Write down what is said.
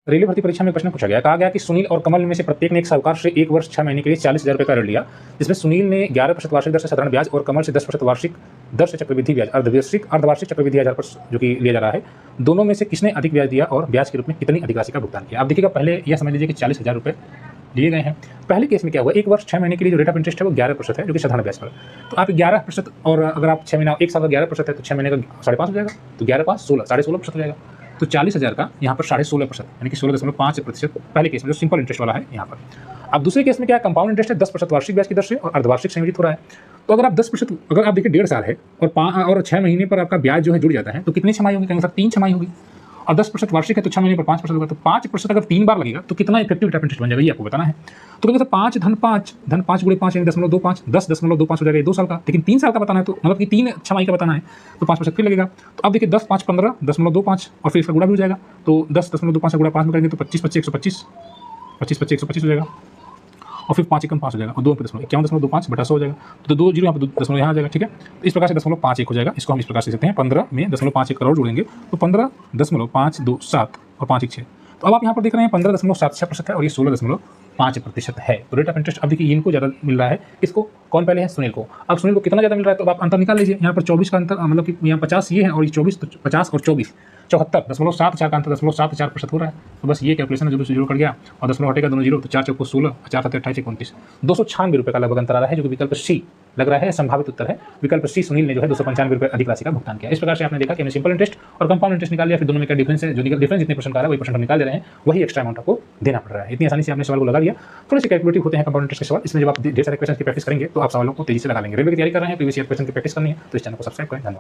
Railway भर्ती परीक्षा में प्रश्न पूछा गया, कहा गया कि सुनील और कमल में से प्रत्येक ने एक साहूकार से 1 वर्ष 6 महीने के लिए 40,000 रुपये का ऋण लिया, जिसमें सुनील ने 11% वार्षिक दर से साधारण ब्याज और कमल से 10% वार्षिक दर से चक्रवृद्धि ब्याज अर्धवार्षिक चक्रवृद्धि ब्याज पर जो कि लिया जा रहा है। दोनों में से किसने अधिक ब्याज दिया और ब्याज के रूप में कितनी अधिक राशि का भुगतान किया। आप देखिएगा, पहले यह समझ लीजिए कि 40,000 रुपये लिए गए हैं। पहले केस में क्या हुआ, 1 वर्ष 6 महीने के लिए जो रेट ऑफ इंटरेस्ट है वो 11% है, जो कि साधारण ब्याज पर। तो आप 11% और अगर आप 6 महीना 1 साल का 11% है तो 6 महीने का 5.5 हो जाएगा, तो 11 5 16 16.5% हो जाएगा। तो 40,000 का यहाँ पर 16.5% यानी कि 16.5% पहले केस में जो सिंपल इंटरेस्ट वाला है यहाँ पर। अब दूसरे केस में क्या है, कंपाउंड इंटरेस्ट है 10% वार्षिक ब्याज की दर से और अर्धवार्षिक संयोजित हो रहा है। तो अगर आप 10%, अगर आप देखिए 1.5 साल है और 6 महीने पर आपका ब्याज जो है जुड़ जाता है, तो कितनी छमाही होगी, कहीं सर 3 छमाही होगी। और 10% वार्षिक है तो 6 महीने पर 5% होगा, तो 5% अगर 3 बार लगेगा तो कितना इफेक्टिव रेट ऑफ इंटरेस्ट बन जाएगा, ये आपको बताना है। तो कहेंगे सर 5 धन 5 गुणे 5 यानी 0.25 10.25 हो जाएगा 2 साल का, लेकिन 3 साल का बताना है, तो मतलब कि 3 छमाही का बताना है, तो 5% फिर लगेगा। तो अब देखिए 10 5 15 10.25 और फिर इसका गुणा भी हो जाएगा, तो 10.25 गुणा 5 में करेंगे तो 25 25 125 25 हो जाएगा, और फिर 5 एकम 5 हो जाएगा, और 2 पे 51.25 बटा 100 हो जाएगा, तो 2 जीरो यहाँ पर दशमलव यहाँ आ जाएगा। ठीक है, तो इस प्रकार से 0.51 हो जाएगा। इसको हम इस प्रकार से लिखते हैं, 15 में 0.51 करोड़ जोड़ेंगे तो 15.527 और 5 1 6। तो अब आप यहाँ पर देख रहे हैं 15.76% है और ये 16.5% है। तो रेट ऑफ इंटरेस्ट अब देखिए इनको ज़्यादा मिल रहा है, इसको कौन पहले है, सुनील को। अब सुनील को कितना ज़्यादा मिल रहा है, तो आप अंतर निकाल लीजिए। यहाँ पर 24 का अंतर, मतलब कि यहाँ 50 ये है और ये 24, तो 50 और 24 74.74 का अंतर 0.74% हो रहा है। तो बस ये कैलकुलेशन है, जो जीरो कट गया और दशमलव हटेगा, दोनों जीरो, तो 4 चौको 16, 4 7 28 29, 296 रुपये का लगभग अंतर आ रहा है, जो कि विकल्प सी लग रहा है, संभावित उत्तर है विकल्प सी। सुनील ने जो है 295 रुपये अधिक राशि का भुगतान किया। इस प्रकार से आपने देखा कि हमने सिंपल इंटरेस्ट और कंपाउंड इंटरेस्ट निकाल लिया, फिर दोनों में क्या डिफरेंस है, जो डिफरेंस जितने परसेंट का आ रहा है वही परसेंट हम निकाल दे रहे हैं, वही एक्स्ट्रा अमाउंट आपको देना पड़ रहा है। इतनी आसानी से आपने सवाल को लगा लिया। थोड़े से कैलकुलेटिव होते हैं कंपाउंड इंटरेस्ट के सवाल, इसमें जब आप ढेर सारे क्वेश्चन की प्रैक्टिस करेंगे तो आप सवालों को तेजी से लगा लेंगे। रेलवे की तैयारी कर रहे हैं, प्रीवियस ईयर क्वेश्चन की प्रैक्टिस करनी है, तो इस चैनल को सब्सक्राइब करें। धन्यवाद।